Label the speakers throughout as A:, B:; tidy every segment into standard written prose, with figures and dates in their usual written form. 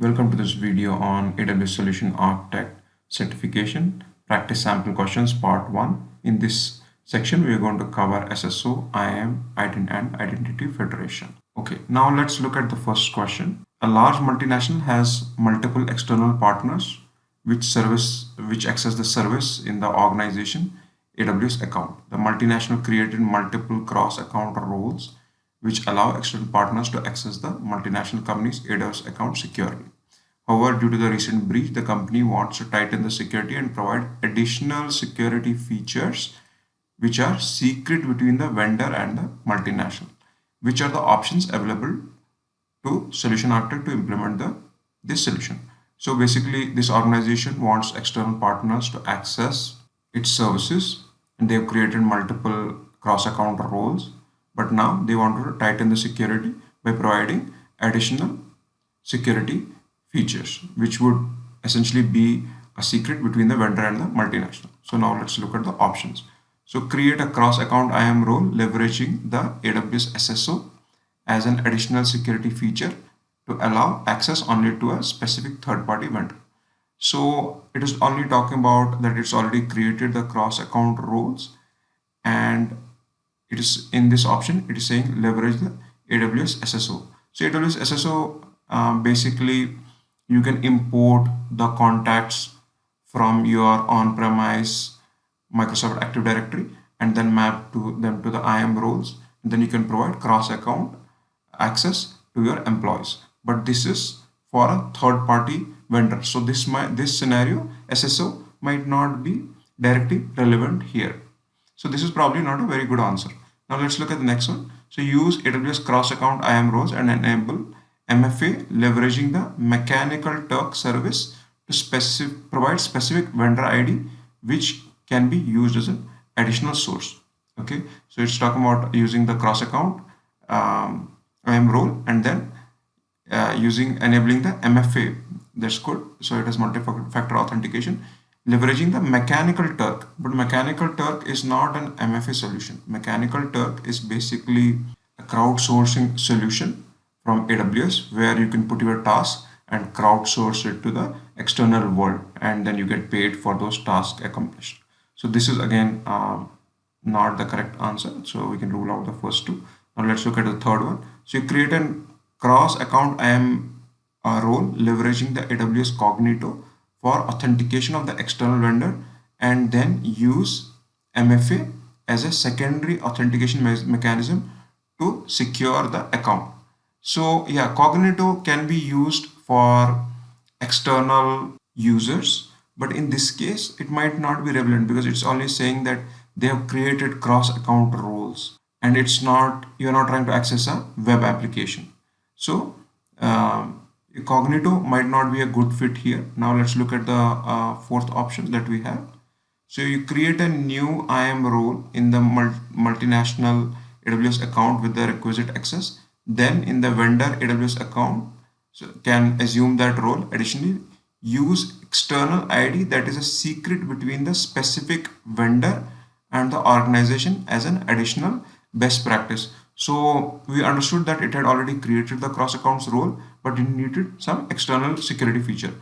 A: Welcome to this video on AWS Solution Architect Certification Practice Sample Questions Part 1. In this section, we are going to cover SSO, IAM, and Identity Federation. Okay, now let's look at the first question. A large multinational has multiple external partners which access the service in the organization AWS account. The multinational created multiple cross-account roles which allow external partners to access the multinational company's AWS account securely. However, due to the recent breach, the company wants to tighten the security and provide additional security features which are secret between the vendor and the multinational. Which are the options available to solution architect to implement this solution? So basically, this organization wants external partners to access its services, and they have created multiple cross-account roles. But now they want to tighten the security by providing additional security features, which would essentially be a secret between the vendor and the multinational. So now let's look at the options. So create a cross-account IAM role leveraging the AWS SSO as an additional security feature to allow access only to a specific third-party vendor. So it is only talking about that it's already created the cross-account roles, and it is in this option, it is saying leverage the AWS SSO. So AWS SSO, basically you can import the contacts from your on-premise Microsoft Active Directory and then map them to the IAM roles. And then you can provide cross-account access to your employees. But this is for a third-party vendor. So this scenario, SSO might not be directly relevant here. So this is probably not a very good answer. Now let's look at the next one. So use AWS cross-account IAM roles and enable MFA leveraging the Mechanical Turk service to provide specific vendor ID which can be used as an additional source. Okay, so it's talking about using the cross-account IAM role and then enabling the MFA. That's good. So it has multi-factor authentication, leveraging the Mechanical Turk. But Mechanical Turk is not an MFA solution. Mechanical Turk is basically a crowdsourcing solution from AWS where you can put your task and crowdsource it to the external world, and then you get paid for those tasks accomplished. So this is again not the correct answer. So we can rule out the first two. Now let's look at the third one. So you create a cross-account IAM role leveraging the AWS Cognito for authentication of the external vendor, and then use MFA as a secondary authentication mechanism to secure the account. So yeah, Cognito can be used for external users, but in this case, it might not be relevant because it's only saying that they have created cross-account roles, and you're not trying to access a web application. So Cognito might not be a good fit here. Now let's look at the fourth option that we have. So you create a new IAM role in the multinational AWS account with the requisite access. Then in the vendor AWS account, so can assume that role. Additionally, use external ID that is a secret between the specific vendor and the organization as an additional best practice. So we understood that it had already created the cross accounts role, but it needed some external security feature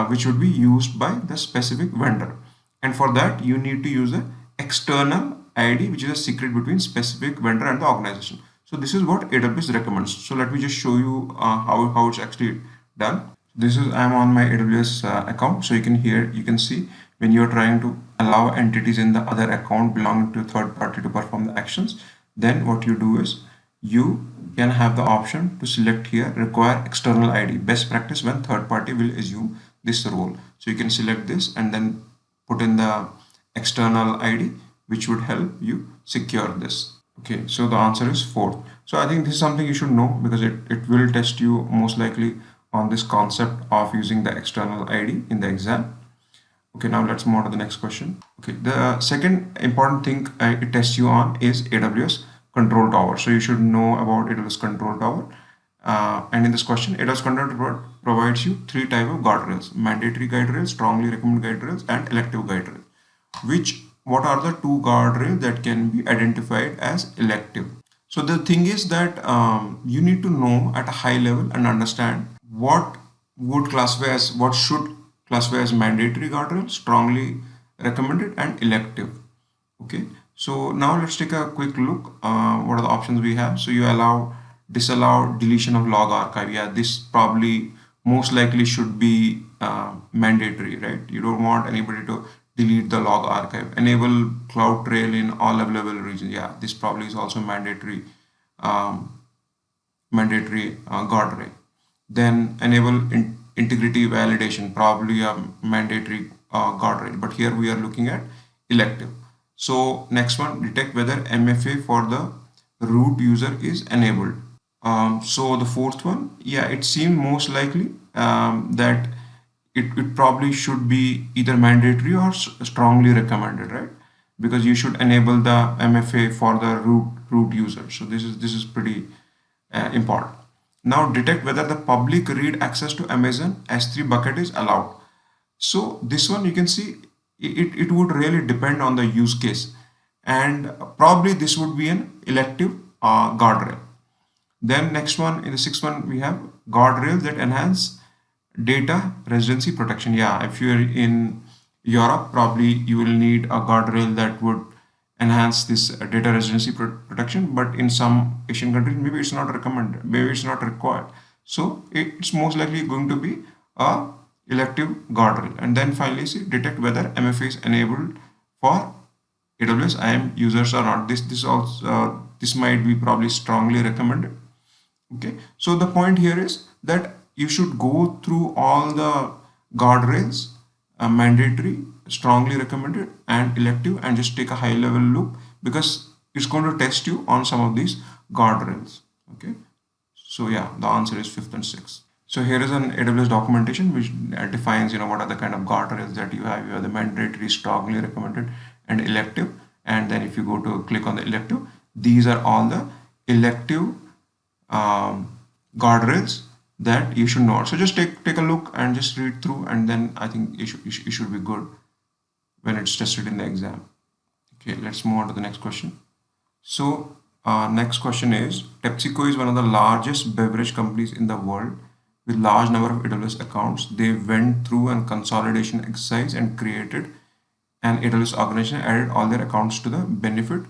A: which would be used by the specific vendor. And for that, you need to use the external ID, which is a secret between specific vendor and the organization. So this is what AWS recommends. So let me just show you how it's actually done. I'm on my AWS account. So you can see when you're trying to allow entities in the other account belonging to a third party to perform the actions, then what you do is you can have the option to select here require external ID, best practice when third party will assume this role. So you can select this and then put in the external ID, which would help you secure this. Okay, so the answer is fourth. So I think this is something you should know because it will test you most likely on this concept of using the external ID in the exam. Okay, now let's move on to the next question. Okay, the second important thing it tests you on is AWS Control Tower. So you should know about AWS Control Tower. And in this question, AWS Control Tower provides you three types of guardrails: mandatory guardrails, strongly recommended guardrails, and elective guardrails. What are the two guardrails that can be identified as elective? So the thing is that you need to know at a high level and understand what what should classify as mandatory guardrail, strongly recommended, and elective. Okay, so now let's take a quick look. What are the options we have? So you disallow deletion of log archive. Yeah, this probably most likely should be mandatory, right? You don't want anybody to delete the log archive. Enable CloudTrail in all available regions. Yeah, this probably is also um, mandatory guardrail. Then enable integrity validation, probably a mandatory guardrail, but here we are looking at elective. So next one, detect whether MFA for the root user is enabled. So the fourth one, yeah, it seemed most likely that it probably should be either mandatory or strongly recommended, right? Because you should enable the MFA for the root user. So this is pretty important. Now detect whether the public read access to Amazon S3 bucket is allowed. So this one you can see it would really depend on the use case, and probably this would be an elective guardrail. Then next one, in the sixth one, we have guardrails that enhance data residency protection. Yeah, if you're in Europe, probably you will need a guardrail that would enhance this data residency protection. But in some Asian countries, maybe it's not recommended, maybe it's not required. So it's most likely going to be a elective guardrail. And then finally, see, detect whether MFA is enabled for AWS IAM users or not. This might be probably strongly recommended. Okay, so the point here is that you should go through all the guardrails, mandatory, strongly recommended, and elective, and just take a high level look, because it's going to test you on some of these guardrails. Okay, so yeah, the answer is fifth and sixth. So here is an AWS documentation which defines, what are the kind of guardrails that you have. You have the mandatory, strongly recommended, and elective. And then if you go to click on the elective, these are all the elective guardrails that you should know. So just take a look and just read through, and then I think you should be good when it's tested in the exam. Okay, let's move on to the next question. So next question is, PepsiCo is one of the largest beverage companies in the world with large number of AWS accounts. They went through a consolidation exercise and created an AWS organization, added all their accounts to the benefit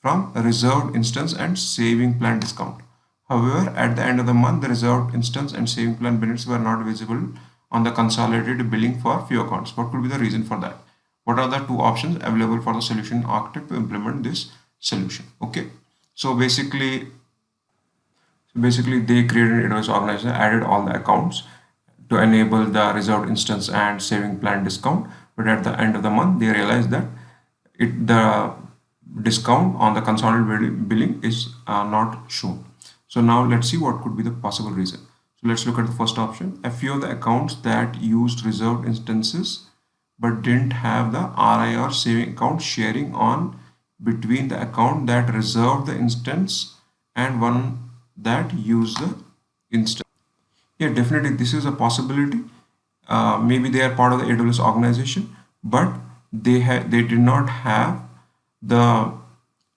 A: from a reserved instance and saving plan discount. However, at the end of the month, the reserved instance and saving plan benefits were not visible on the consolidated billing for few accounts. What could be the reason for that? What are the two options available for the solution architect to implement this solution? Okay, so basically they created an AWS organization, added all the accounts to enable the reserved instance and saving plan discount. But at the end of the month, they realized that the discount on the consolidated billing is not shown. So now let's see what could be the possible reason. So let's look at the first option. A few of the accounts that used reserved instances but didn't have the RI or saving account sharing on between the account that reserved the instance and one that used the instance. Yeah, definitely this is a possibility. Maybe they are part of the AWS organization, but they did not have the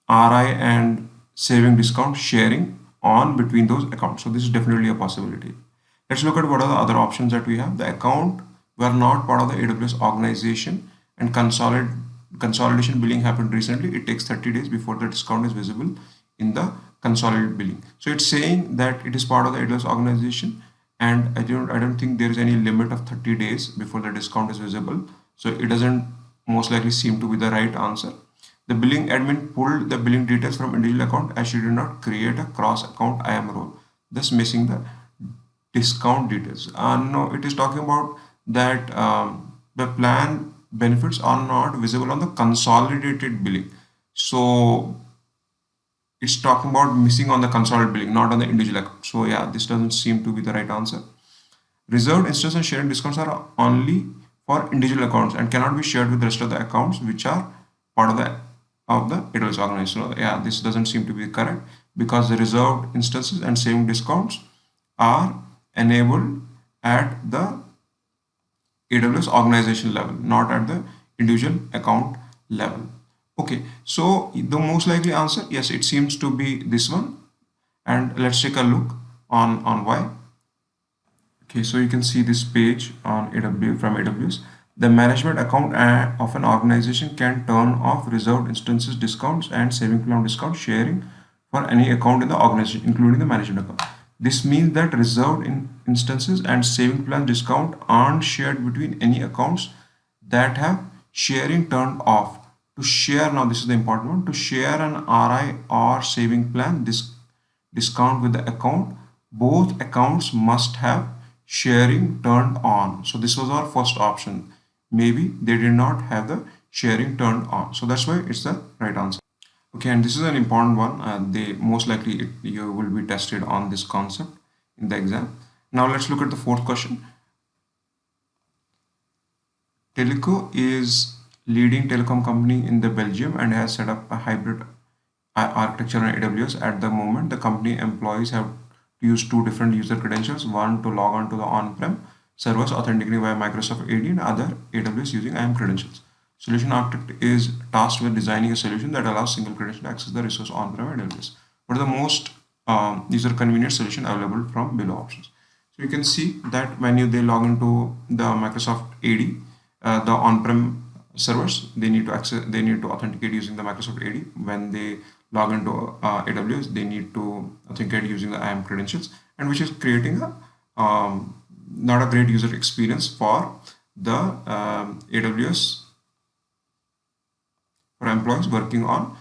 A: RI and saving discount sharing on between those accounts. So this is definitely a possibility. Let's look at what are the other options that we have. The account were not part of the AWS organization and consolidation billing happened recently. It takes 30 days before the discount is visible in the consolidated billing. So it's saying that it is part of the AWS organization, and I don't think there is any limit of 30 days before the discount is visible. So it doesn't most likely seem to be the right answer. The billing admin pulled the billing details from individual account as she did not create a cross account IAM role, thus missing the discount details. No, it is talking about that the plan benefits are not visible on the consolidated billing. So it's talking about missing on the consolidated billing, not on the individual account. So yeah, this doesn't seem to be the right answer. Reserved instance and sharing discounts are only for individual accounts and cannot be shared with the rest of the accounts which are part of the AWS organization. So yeah, this doesn't seem to be correct, because the reserved instances and saving discounts are enabled at the AWS organization level, not at the individual account level. Okay, so the most likely answer, yes, it seems to be this one. And let's take a look on why. Okay, so you can see this page on AWS from AWS. The management account of an organization can turn off reserved instances discounts and saving plan discount sharing for any account in the organization, including the management account. This means that reserved instances and saving plan discount aren't shared between any accounts that have sharing turned off. To share, now this is the important one, to share an RI or saving plan discount with the account, both accounts must have sharing turned on. So this was our first option. Maybe they did not have the sharing turned on. So that's why it's the right answer. Okay, and this is an important one. They most likely you will be tested on this concept in the exam. Now let's look at the fourth question. Teleco is leading telecom company in the Belgium and has set up a hybrid architecture on AWS. At the moment, the company employees have to use two different user credentials, one to log on to the on-prem servers authenticating via Microsoft AD and other AWS using IAM credentials. Solution architect is tasked with designing a solution that allows single credential to access the resource on-prem AWS. What are the most user convenient solution available from below options? So you can see that when they log into the Microsoft AD, the on-prem servers, they need to authenticate using the Microsoft AD. When they log into AWS, they need to authenticate using the IAM credentials, and which is creating a not a great user experience for the AWS for employees working on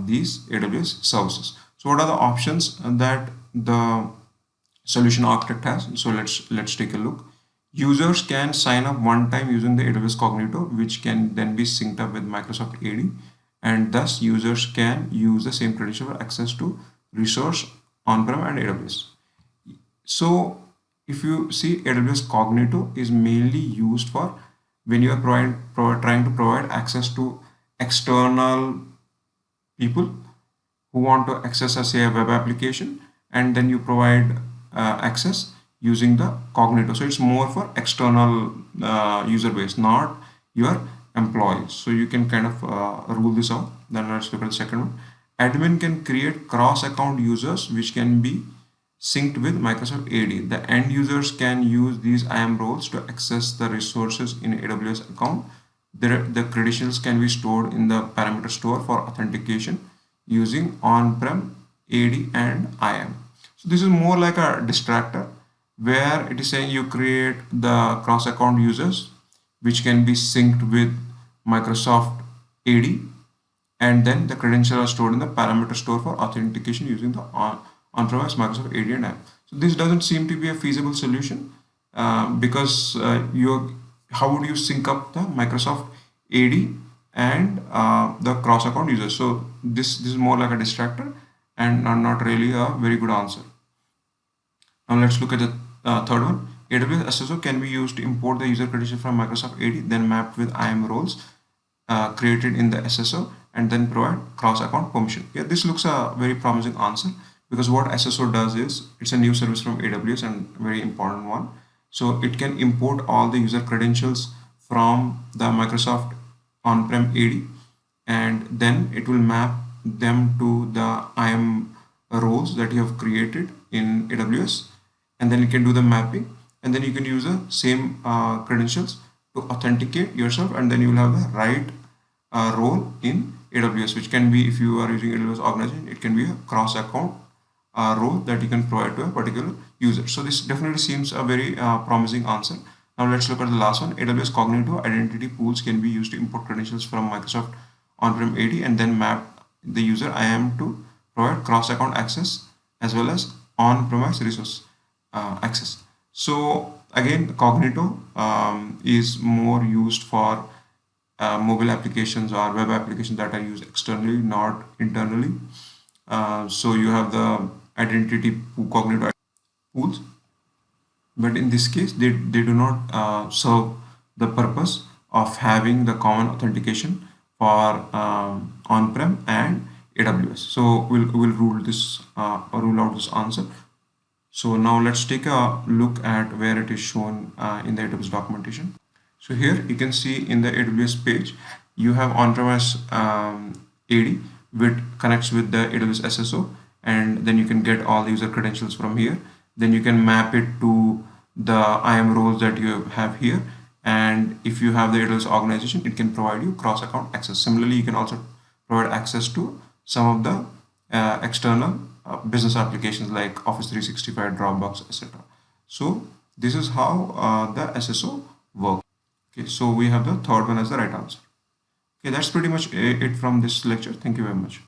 A: these AWS services. So what are the options that the solution architect has? So let's take a look. Users can sign up one time using the AWS Cognito, which can then be synced up with Microsoft AD, and thus users can use the same credential for access to resource on-prem and AWS. So if you see, AWS Cognito is mainly used for when you are trying to provide access to external people who want to access say a web application, and then you provide access using the Cognito. So it's more for external user base, not your employees. So you can kind of rule this out. Then let's look at the second one. Admin can create cross-account users which can be synced with Microsoft AD. The end users can use these IAM roles to access the resources in AWS account. The credentials can be stored in the parameter store for authentication using on-prem AD and IAM. So this is more like a distractor, where it is saying you create the cross-account users which can be synced with Microsoft AD, and then the credentials are stored in the parameter store for authentication using the on-premise Microsoft AD and IAM. So this doesn't seem to be a feasible solution because how would you sync up the Microsoft AD and the cross-account users? So this is more like a distractor and not really a very good answer. Now let's look at the third one. AWS SSO can be used to import the user credential from Microsoft AD, then mapped with IAM roles created in the SSO, and then provide cross-account permission. Yeah, this looks a very promising answer, because what SSO does is, it's a new service from AWS and very important one. So it can import all the user credentials from the Microsoft on-prem AD, and then it will map them to the IAM roles that you have created in AWS, and then you can do the mapping, and then you can use the same credentials to authenticate yourself, and then you will have the right role in AWS, which can be, if you are using AWS organization, it can be a cross-account role that you can provide to a particular user. So this definitely seems a very promising answer. Now let's look at the last one. AWS Cognito identity pools can be used to import credentials from Microsoft on-prem AD and then map the user IAM to provide cross-account access as well as on-premise resource access. So again, Cognito is more used for mobile applications or web applications that are used externally, not internally. So you have the identity Cognito pools, but in this case they do not serve the purpose of having the common authentication for on-prem and AWS. So we'll rule this rule out this answer. So now let's take a look at where it is shown in the AWS documentation. So here you can see in the AWS page, you have on-premise AD which connects with the AWS SSO, and then you can get all the user credentials from here. Then you can map it to the IAM roles that you have here. And if you have the AWS organization, it can provide you cross account access. Similarly, you can also provide access to some of the external business applications like Office 365, Dropbox, etc. So this is how the SSO works. Okay, so we have the third one as the right answer. Okay, that's pretty much it from this lecture. Thank you very much.